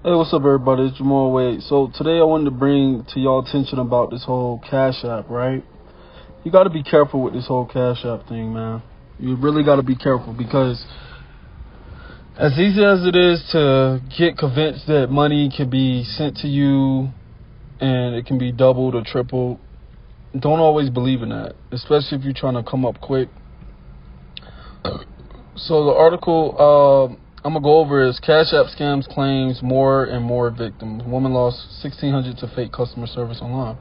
Hey, what's up, everybody? It's Jamal. So today I wanted to bring to y'all attention about this whole Cash App, right? You got to be careful with this whole Cash App thing, man. You really got to be careful because as easy as it is to get convinced that money can be sent to you and it can be doubled or tripled, don't always believe in that, especially if you're trying to come up quick. So the article I'm going to go over is Cash App scams claims more and more victims. Woman lost $1,600 to fake customer service online.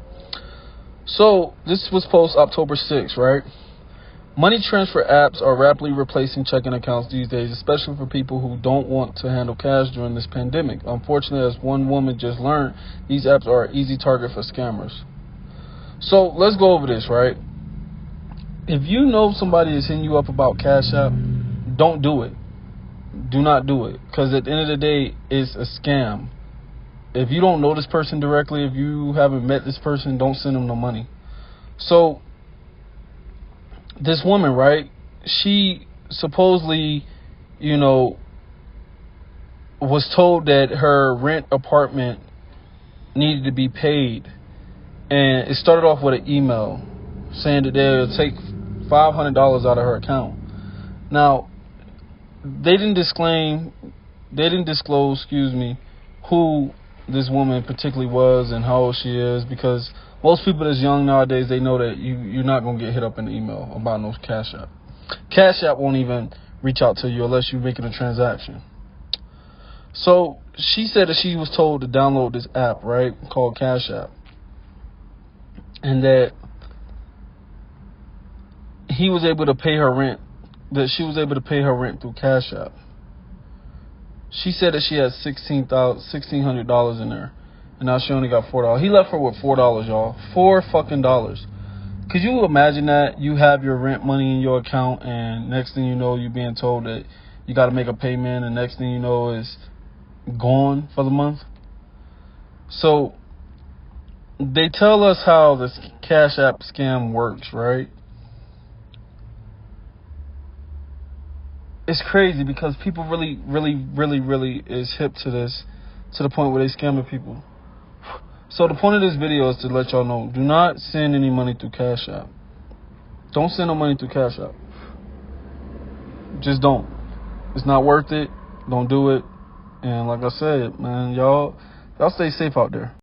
So this was posted October 6th, right? Money transfer apps are rapidly replacing checking accounts these days, especially for people who don't want to handle cash during this pandemic. Unfortunately, as one woman just learned, these apps are an easy target for scammers. So let's go over this, right? If you know somebody is hitting you up about Cash App, don't do it. Do not do it, because at the end of the day, it's a scam. If you don't know this person directly, if you haven't met this person, don't send them no money. So this woman, right, she supposedly, was told that her rent apartment needed to be paid, and it started off with an email saying that they'll take $500 out of her account. Now, they didn't disclose, who this woman particularly was and how old she is, because most people that's young nowadays, they know that you're not going to get hit up in the email about no Cash App. Cash App won't even reach out to you unless you're making a transaction. So she said that she was told to download this app, right, called Cash App, and that he was able to pay her rent, that she was able to pay her rent through Cash App. She said that she had $1,600 in there, and now she only got $4. He left her with $4, y'all. $4 Could you imagine that? You have your rent money in your account, and next thing you know, you're being told that you got to make a payment, and next thing you know, is gone for the month. So they tell us how this Cash App scam works, right? It's crazy because people really is hip to this, to the point where they scamming people. So the point of this video is to let y'all know, do not send any money through Cash App. Don't send no money through Cash App. Just don't. It's not worth it. Don't do it. And like I said, man, y'all stay safe out there.